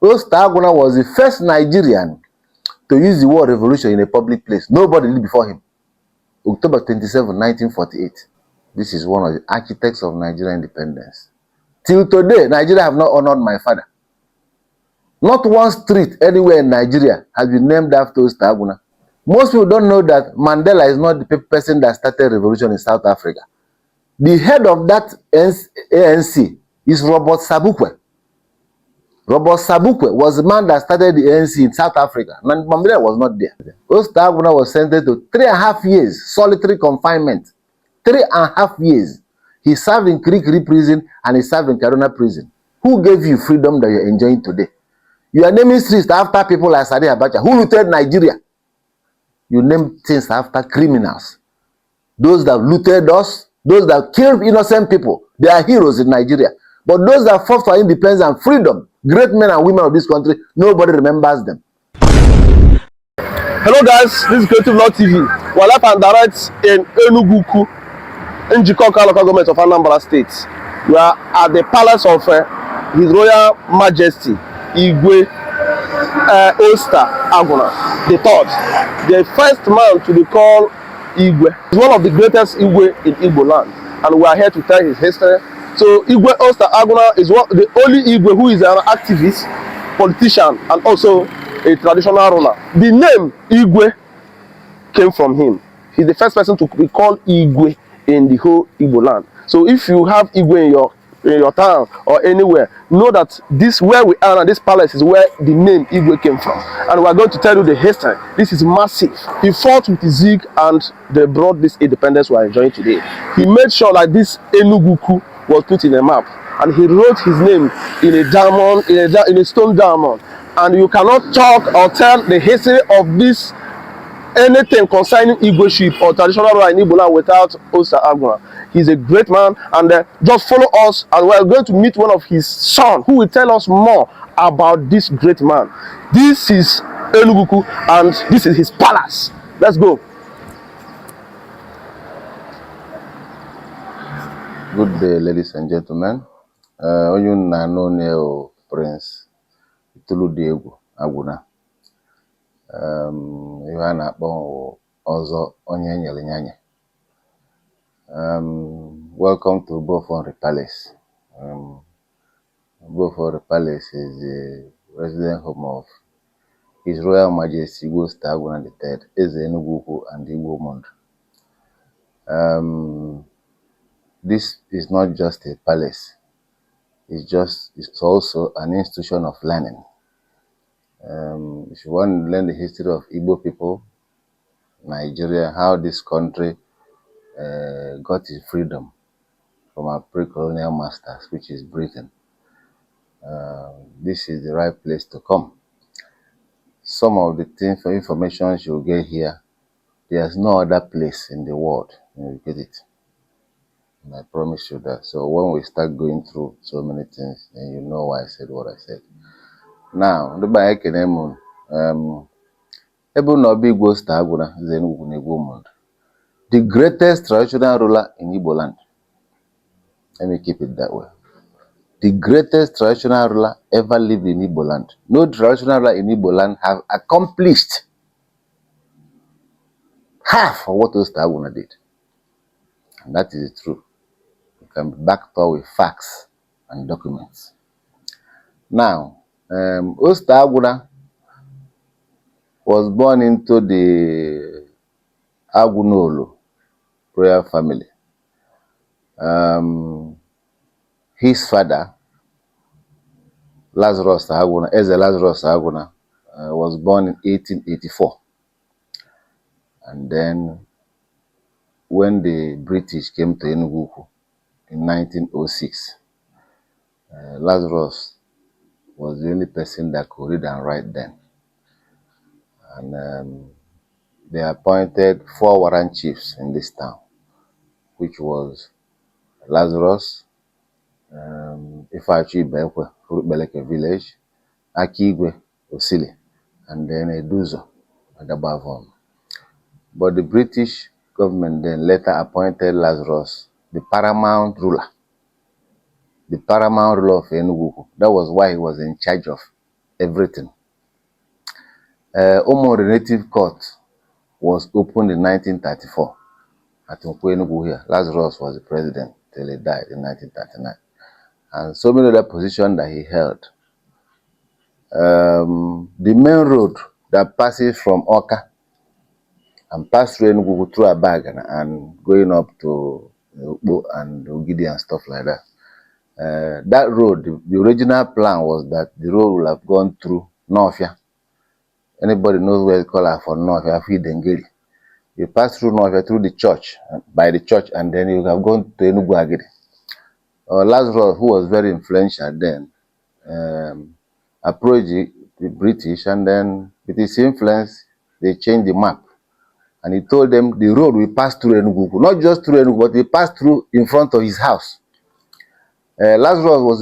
Aguna was the first Nigerian to use the word revolution in a public place. Nobody did before him. October 27, 1948. This is one of the architects of Nigerian independence. Till today, Nigeria have not honored my father. Not one street anywhere in Nigeria has been named after Aguna. Most people don't know that Mandela is not the person that started revolution in South Africa. The head of that ANC is Robert Sabukwe. Robert Sabukwe was the man that started the ANC in South Africa. Mandela was not there. Aguna was sentenced to 3.5 years solitary confinement. 3.5 years. He served in Kirikiri prison and he served in Kaduna prison. Who gave you freedom that you're enjoying today? You are naming streets after people like Sadi Abacha, who looted Nigeria. You name things after criminals. Those that looted us, those that killed innocent people, they are heroes in Nigeria. But those that fought for independence and freedom, great men and women of this country, nobody remembers them. Hello guys, this is Creative Law TV. We're live and direct in Enugu, in Jikoka local government of Anambra State. We are at the palace of His Royal Majesty Igwe Aguna the third, the first man to be called Igwe. He's one of the greatest Igwe in Igbo land, and we are here to tell his history. So Igwe Aguna is the only Igwe who is an activist, politician, and also a traditional ruler. The name Igwe came from him. He's the first person to be called Igwe in the whole Igbo land. So if you have Igwe in your town or anywhere, know that this where we are and this palace is where the name Igwe came from. And we are going to tell you the history. This is massive. He fought with Zig and they brought this independence we are enjoying today. He made sure that this Enugu was put in a map, and he wrote his name in a diamond, in a stone diamond. And you cannot talk or tell the history of this, anything concerning Igweship or traditional ruler in Igbo land without Aguna. He's a great man, and just follow us, and we're going to meet one of his sons who will tell us more about this great man. This is Enugu, and this is his palace. Let's go. Good day, ladies and gentlemen. Onye na-anụ ne Prince Igwe Aguna. Ihe a na-akpọ ọzọ onye nyere nyanya. Welcome to Bofori Palace. Bofori Palace is the resident home of His Royal Majesty Igwe Aguna III, Eze Enugu and Igbo Monde. This is not just a palace. It's also an institution of learning. If you want to learn the history of Igbo people, Nigeria, how this country got its freedom from our pre-colonial masters, which is Britain, this is the right place to come. Some of the things for information you'll get here, there's no other place in the world you get it. And I promise you that. So when we start going through so many things, then you know why I said what I said. Now, the Baekenemun, Aguna is Igbo Monde, the greatest traditional ruler in Igbo land. Let me keep it that way. The greatest traditional ruler ever lived in Igbo land. No traditional ruler in Igbo land have accomplished half of what Aguna did. And that is the truth. It can be backed up with facts and documents. Now, Aguna was born into the Agunolo royal family. His father, Lazarus Aguna, Lazarus Aguna, was born in 1884. And then when the British came to Enugu in 1906, Lazarus was the only person that could read and write then. And they appointed 4 warrant chiefs in this town, which was Lazarus, Ifachi Bekwe, Beleke village, Akigwe, Osili, and then Eduzo at the Bavon. But the British government then later appointed Lazarus the paramount ruler. The paramount ruler of Enugu. That was why he was in charge of everything. Umori Native Court was opened in 1934 at Enugu here. Lazarus was the president till he died in 1939. And so many other positions that he held. The main road that passes from Oka and pass through Enugu through Abagan and going up to Ukbo and Ogidi and stuff like that. That road, the original plan was that the road will have gone through Northia. Anybody knows where it's called for Northia, Fidengiri. You pass through Northia through the church, by the church, and then you have gone to Enugu Agidi. Lazarus, who was very influential then, approached the British, and then with his influence, they changed the map. And he told them the road will pass through Enugu, not just through Enugu, but it passed through in front of his house. Lazarus was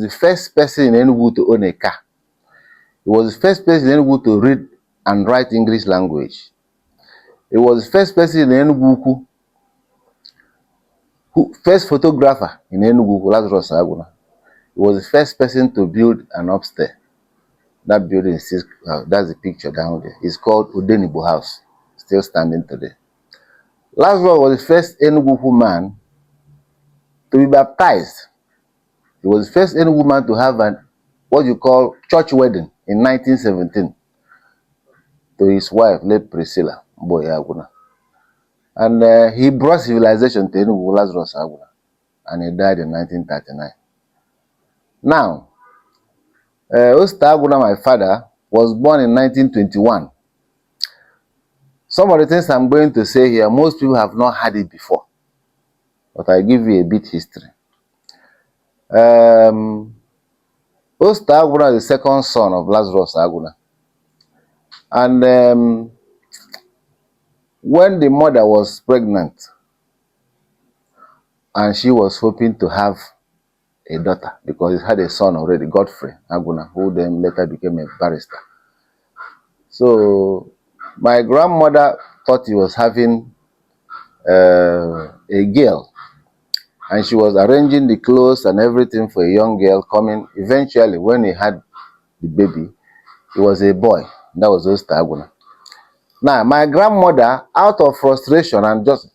the first person in Enugu to own a car. He was the first person in Enugu to read and write English language. He was the first person in Enugu first photographer in Enugu, Lazarus Aguna. He was the first person to build an upstairs. That building is that's the picture down there. It's called Udenibo House, still standing today. Lazarus was the first Enugu man to be baptized. He was the first Enugu man to have what you call church wedding in 1917 to his wife, late Priscilla Boyaguna. And he brought civilization to Enugu, Lazarus Aguna, and he died in 1939. Now, Aguna, my father, was born in 1921. Some of the things I'm going to say here, most people have not heard it before, but I give you a bit history. Aguna is the second son of Lazarus Aguna. And when the mother was pregnant, and she was hoping to have a daughter, because he had a son already, Godfrey Aguna, who then later became a barrister. So my grandmother thought he was having a girl, and she was arranging the clothes and everything for a young girl coming. Eventually, when he had the baby, it was a boy. That was Aguna. Now, my grandmother, out of frustration, and just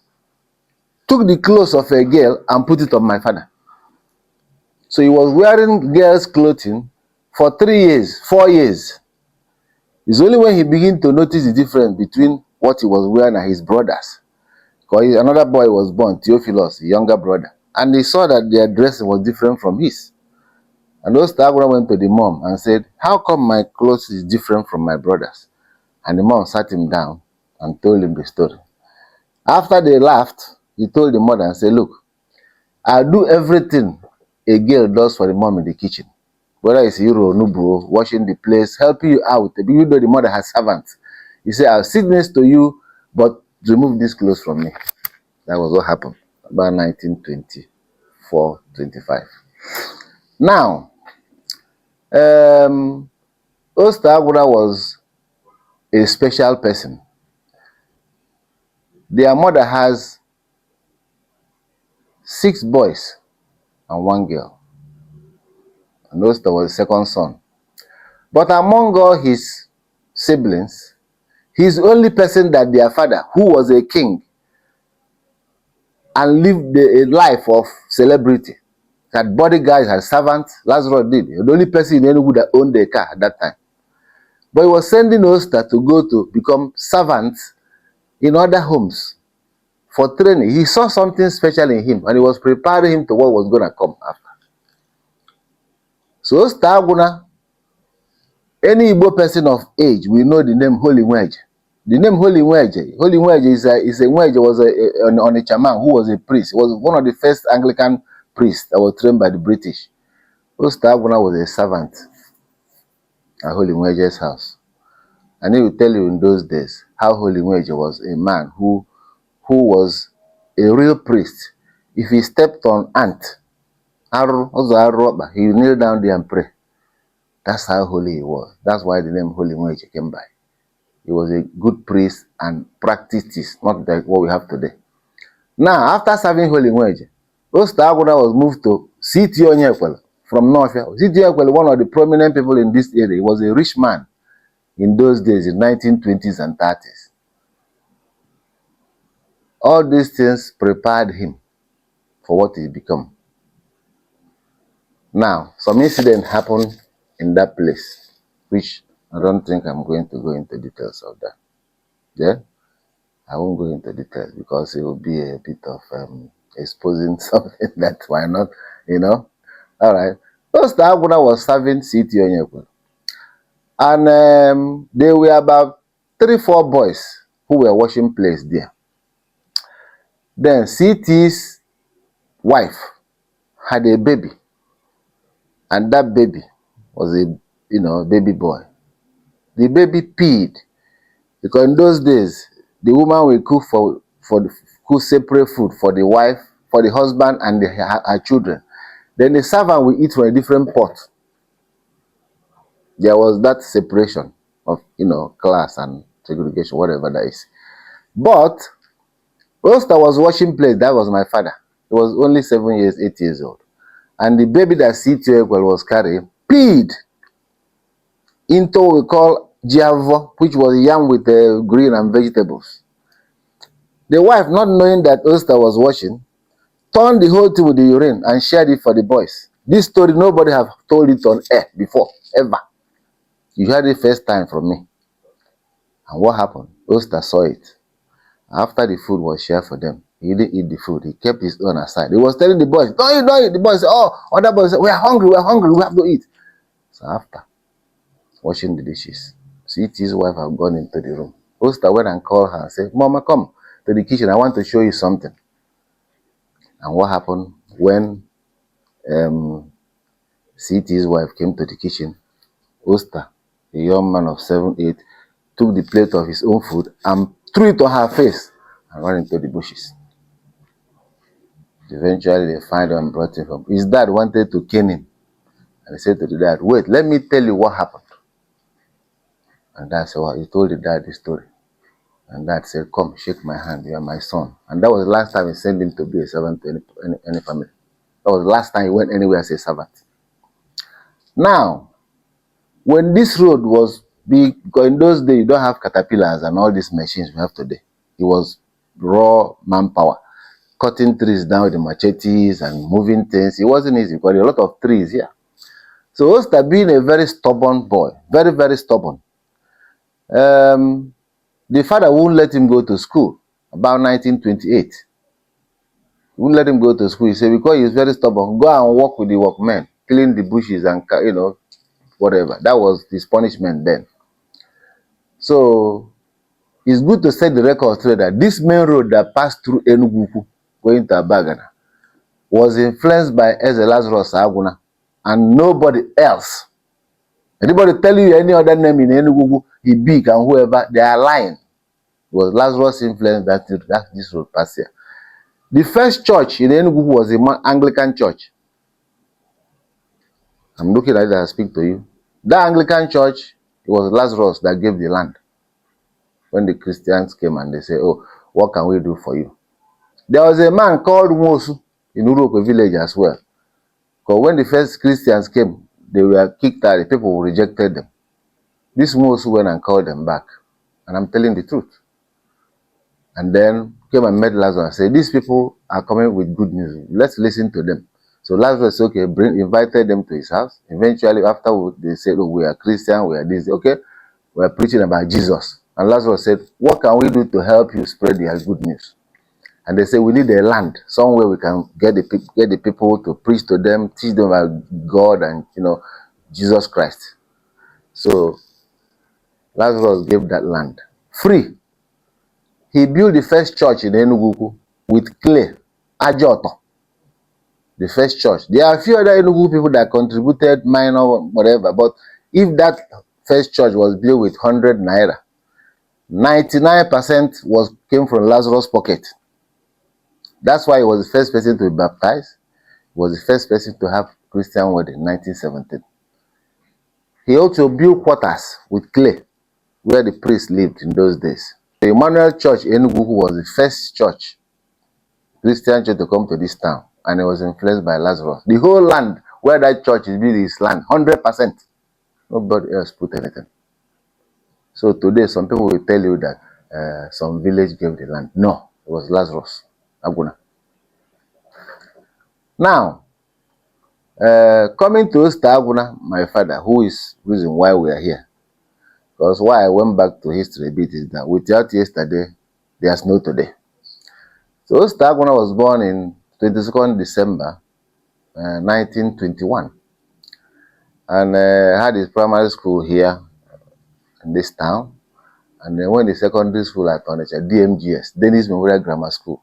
took the clothes of a girl and put it on my father. So he was wearing girls' clothing for 3 years, 4 years. It's only when he began to notice the difference between what he was wearing and his brothers. Because another boy was born, Theophilus, a younger brother. And he saw that their dressing was different from his. And Aguna went to the mom and said, "How come my clothes is different from my brothers?" And the mom sat him down and told him the story. After they laughed, he told the mother and said, "Look, I'll do everything a girl does for the mom in the kitchen. Whether it's Euro, Nubro, washing the place, helping you out, even though the mother has servants. He said, I'll sit next to you, but remove these clothes from me." That was what happened about 1924, 25. Now, Aguna was a special person. Their mother has 6 boys and 1 girl. And Osta was the second son. But among all his siblings, he's the only person that their father, who was a king and lived a life of celebrity, had bodyguards, had servants. Lazarus did. The only person in Enugu that owned a car at that time. But he was sending Osta to go to become servants in other homes for training. He saw something special in him, and he was preparing him to what was going to come after. So Aguna, any Igbo person of age, we know the name Holy Nweje. The name Holy Nweje is a Nweje was an Onitshaman who was a priest. He was one of the first Anglican priests that was trained by the British. Aguna was a servant at Holy Nweje's house. And he will tell you in those days how Holy Nweje was a man who was a real priest. If he stepped on ant, he would kneel down there and pray. That's how holy he was. That's why the name Holy Nweje came by. He was a good priest and practiced this, not like what we have today. Now, after serving Holy Nweje, Aguna was moved to Siti Onyekwela. from North. C.T. Igwe, one of the prominent people in this area, he was a rich man in those days, in 1920s and 30s. All these things prepared him for what he become. Now, some incident happened in that place, which I don't think I'm going to go into details of that. Yeah? I won't go into details because it will be a bit of exposing something that why not, you know. All right. First, Aguna was serving C.T. Onyekwe. And there were about 3-4 boys who were washing plates there. Then C.T.'s wife had a baby. And that baby was a baby boy. The baby peed. Because in those days, the woman will cook separate food for the wife, for the husband and her children. Then the servant will eat from a different pot. There was that separation of class and segregation, whatever that is. But whilst I was washing plates, that was my father. He was only 7 years, 8 years old. And the baby that C.T. Igwe was carrying peed into what we call jiavo, which was yam with green and vegetables. The wife, not knowing that Oster was washing, turned the whole thing with the urine and shared it for the boys. This story, nobody have told it on air before, ever. You heard it first time from me. And what happened? Oster saw it. After the food was shared for them, he didn't eat the food. He kept his own aside. He was telling the boys, don't eat, don't eat. The boys said, oh, other boys said, we are hungry, we have to eat. So after washing the dishes, C.T.'s wife had gone into the room. Oster went and called her and said, Mama, come to the kitchen. I want to show you something. And what happened when C.T.'s wife came to the kitchen? Oster, a young man of 7, 8, took the plate of his own food and threw it on her face and ran into the bushes. Eventually, they found him and brought him home. His dad wanted to cane him. And he said to the dad, wait, let me tell you what happened. And dad said, well, he told the dad the story. And dad said, come, shake my hand, you are my son. And that was the last time he sent him to be a servant to any family. That was the last time he went anywhere as a servant. Now, when this road was big, because in those days you don't have caterpillars and all these machines we have today. It was raw manpower, cutting trees down with the machetes and moving things. It wasn't easy because there were a lot of trees here. So Oster, being a very stubborn boy, very, very stubborn, the father wouldn't let him go to school about 1928. He wouldn't let him go to school. He said, because he's very stubborn, go and work with the workmen, clean the bushes and, whatever. That was his punishment then. So it's good to set the record straight that this main road that passed through Enugu going to Abagana was influenced by Lazarus Aguna and nobody else. Anybody tell you any other name in Enugu, he big and whoever, they are lying. It was Lazarus influence that this road passed here. The first church in Enugu was the Anglican church. I'm looking at it as I speak to you. That Anglican church, it was Lazarus that gave the land. When the Christians came and they said, oh, what can we do for you? There was a man called Mosu in Uroke village as well. Because when the first Christians came, they were kicked out, the people rejected them. This Mosu went and called them back. And I'm telling the truth. And then came and met Lazarus and said, these people are coming with good news. Let's listen to them. So Lazarus said, okay, invited them to his house. Eventually, after they said, oh, we are Christian, we are this. Okay, we are preaching about Jesus. And Lazarus said, what can we do to help you spread the good news? And they said, we need a land, somewhere we can get the people to preach to them, teach them about God and, Jesus Christ. So Lazarus gave that land free. He built the first church in Enugu with clay, Ajoto. The first church. There are a few other Enugu people that contributed minor, whatever, but if that first church was built with 100 naira, 99% came from Lazarus' pocket. That's why he was the first person to be baptized. He was the first person to have Christian wedding in 1917. He also built quarters with clay where the priests lived in those days. The Emmanuel Church in Enugu was the first church, Christian church, to come to this town, and it was influenced by Lazarus. The whole land where that church is built is land, 100%. Nobody else put anything. So today, some people will tell you that some village gave the land. No, it was Lazarus, Aguna. Now, coming to Aguna, my father, who is the reason why we are here. Because why I went back to history a bit is that without yesterday, there's no today. So Aguna was born in 22nd December 1921 and had his primary school here in this town. And then went to secondary school at Onitsha, DMGS, Dennis Memorial Grammar School.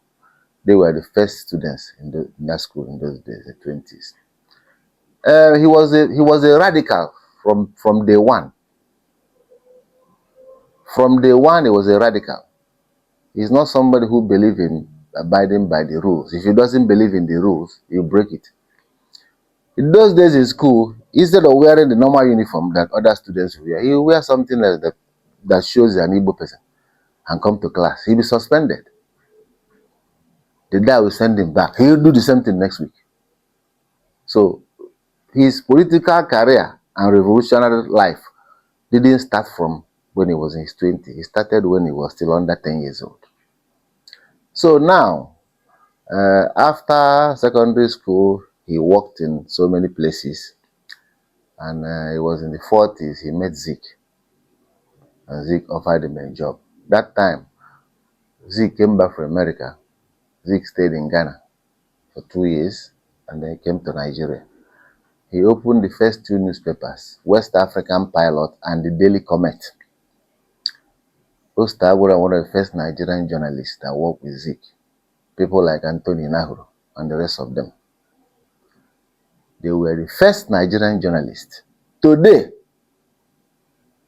They were the first students in that school in those days, the 20s. He was a radical from day one. From day one, he was a radical. He's not somebody who believes in abiding by the rules. If he doesn't believe in the rules, he'll break it. In those days in school, instead of wearing the normal uniform that other students wear, he'll wear something that shows an Igbo person and come to class. He'll be suspended. The dad will send him back. He'll do the same thing next week. So his political career and revolutionary life didn't start from when he was in his 20s. He started when he was still under 10 years old. So now, after secondary school, he worked in so many places. And he was in the 40s, he met Zeke. And Zeke offered him a job. That time, Zeke came back from America. Zeke stayed in Ghana for 2 years and then came to Nigeria. He opened the first two newspapers, West African Pilot and the Daily Comet. Aguna, one of the first Nigerian journalists that worked with Zeke. People like Anthony Nahuru and the rest of them. They were the first Nigerian journalists. Today,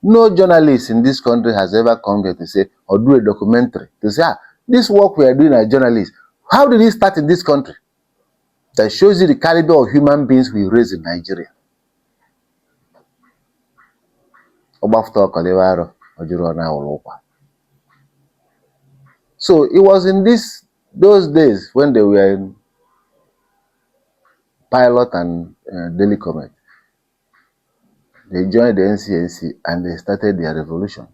no journalist in this country has ever come here to say or do a documentary to say, this work we are doing as journalists, how did it start in this country? That shows you the caliber of human beings we raise in Nigeria. So it was in those days when they were in Pilot and Daily Comet. They joined the NCNC and they started their revolution.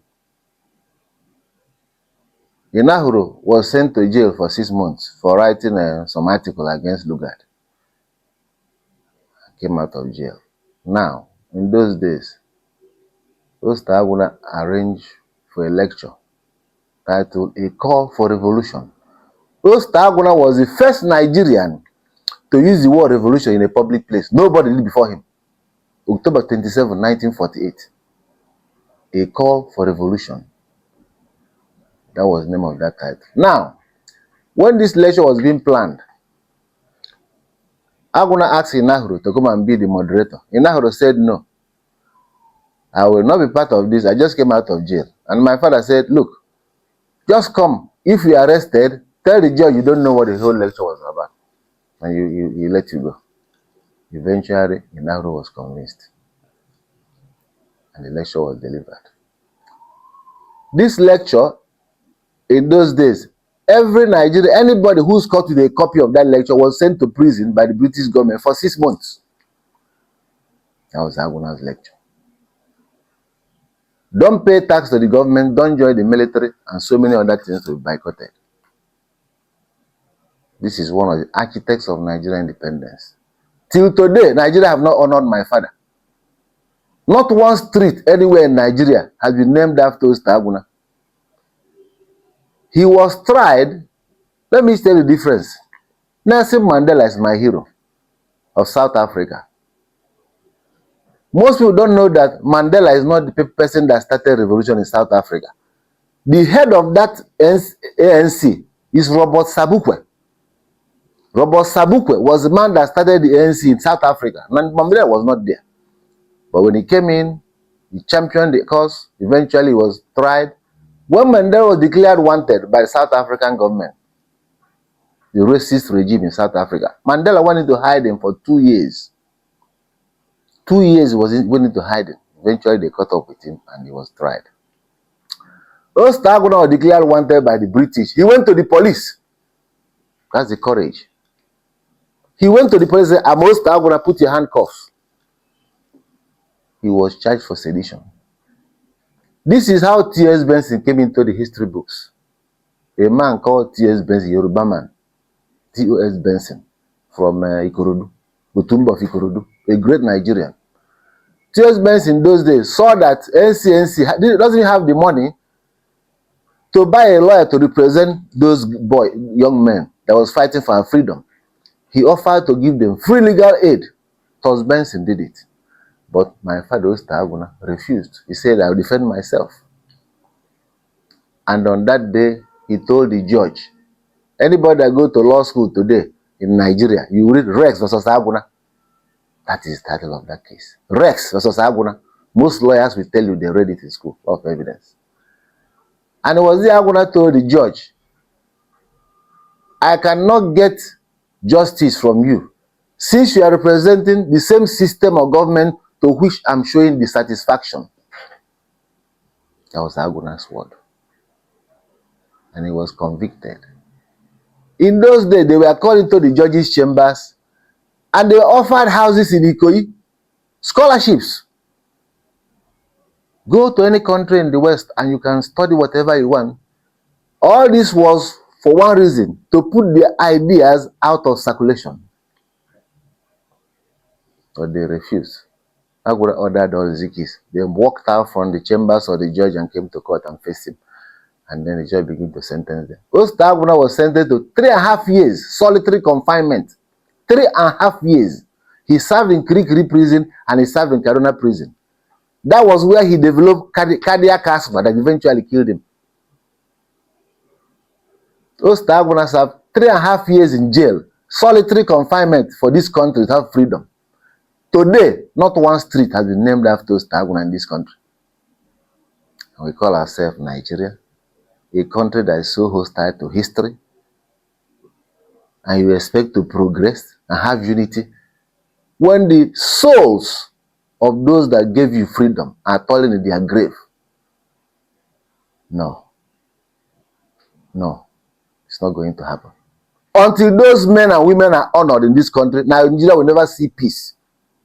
Nahuru was sent to jail for 6 months for writing some article against Lugard. Came out of jail. Now, in those days, Aguna arranged for a lecture titled A Call for Revolution. Aguna was the first Nigerian to use the word revolution in a public place. Nobody did before him. October 27, 1948. A Call for Revolution. That was the name of that title. Now, when this lecture was being planned, Aguna asked Nahuru to come and be the moderator. Nahuru said, no, I will not be part of this. I just came out of jail. And my father said, look, just come. If you are arrested, tell the judge you don't know what the whole lecture was about. And he let you go. Eventually, Nahuru was convinced. And the lecture was delivered. This lecture, in those days, every Nigerian, anybody who's caught with a copy of that lecture was sent to prison by the British government for 6 months. That was Aguna's lecture. Don't pay tax to the government, don't join the military, and so many other things to be boycotted. This is one of the architects of Nigerian independence. Till today, Nigeria have not honored my father. Not one street anywhere in Nigeria has been named after Aguna. He was tried. Let me tell you the difference. Nelson Mandela is my hero of South Africa. Most people don't know that Mandela is not the person that started revolution in South Africa. The head of that ANC is Robert Sabukwe. Robert Sabukwe was the man that started the ANC in South Africa. Mandela was not there. But when he came in, he championed the cause. Eventually, he was tried. When Mandela was declared wanted by the South African government, the racist regime in South Africa, Mandela went into hiding for 2 years. 2 years he went into hiding. Eventually, they caught up with him and he was tried. Aguna was declared wanted by the British. He went to the police. That's the courage. He went to the police and said, I'm going to put your handcuffs. He was charged for sedition. This is how T.S. Benson came into the history books. A man called T.S. Benson, Yoruba man, T.S. Benson, from Ikorodu, Utumba of Ikorodu, a great Nigerian. T.S. Benson in those days saw that NCNC doesn't have the money to buy a lawyer to represent those young men that was fighting for our freedom. He offered to give them free legal aid. T.S. Benson did it. But my father, Aguna, refused. He said, I'll defend myself. And on that day, he told the judge, anybody that go to law school today in Nigeria, you read Rex versus Aguna. That is the title of that case. Rex versus Aguna. Most lawyers will tell you they read it in school, of evidence. And it was the Aguna told the judge, I cannot get justice from you, since you are representing the same system of government to which I'm showing dissatisfaction. That was Aguna's word. And he was convicted. In those days, they were called into the judges' chambers and they offered houses in Ikoyi, scholarships. Go to any country in the West and you can study whatever you want. All this was for one reason, to put their ideas out of circulation. But they refused. Aguna ordered all Zikis. They walked out from the chambers of the judge and came to court and faced him. And then the judge began to sentence them. Aguna was sentenced to 3.5 years solitary confinement. 3.5 years. He served in Kirikiri prison and he served in Kaduna prison. That was where he developed cardiac asthma that eventually killed him. Aguna served 3.5 years in jail, solitary confinement for this country to have freedom. Today, not one street has been named after Aguna in this country. And we call ourselves Nigeria, a country that is so hostile to history, and you expect to progress and have unity when the souls of those that gave you freedom are falling in their grave. No. No. It's not going to happen. Until those men and women are honored in this country, Nigeria will never see peace.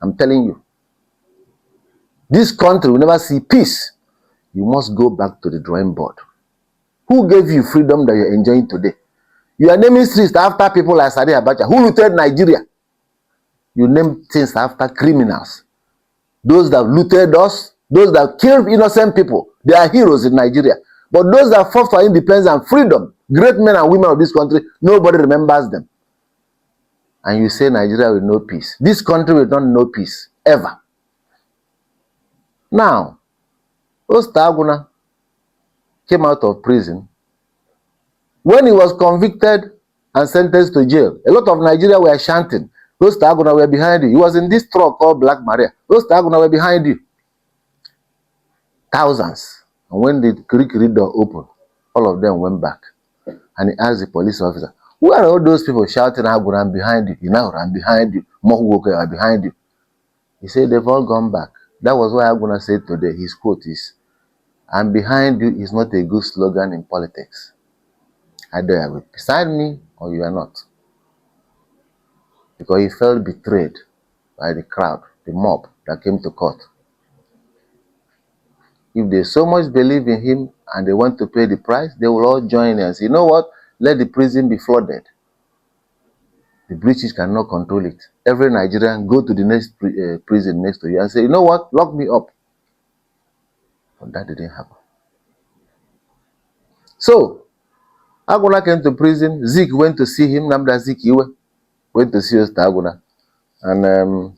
I'm telling you. This country will never see peace. You must go back to the drawing board. Who gave you freedom that you're enjoying today? You are naming streets after people like Sadi Abacha, who looted Nigeria. You name things after criminals. Those that looted us, those that killed innocent people, they are heroes in Nigeria. But those that fought for independence and freedom, great men and women of this country, nobody remembers them. And you say Nigeria will know peace. This country will not know peace, ever. Now, Aguna came out of prison. When he was convicted and sentenced to jail, a lot of Nigeria were chanting, Aguna were behind you. He was in this truck called Black Maria. Aguna were behind you. Thousands. And when the Kirikiri door opened, all of them went back. And he asked the police officer, who are all those people shouting, Aguna, I'm behind you? I'm behind you. Mohuwoke, I'm behind you. He said, they've all gone back. That was why Aguna said today, his quote is, I'm behind you is not a good slogan in politics. Either you are beside me or you are not. Because he felt betrayed by the crowd, the mob that came to court. If they so much believe in him and they want to pay the price, they will all join and say, you know what? Let the prison be flooded. The British cannot control it. Every Nigerian go to the next prison next to you and say, you know what? Lock me up. But that didn't happen. So, Aguna came to prison. Zik went to see him. Namda Zik Igwe went to see Aguna. And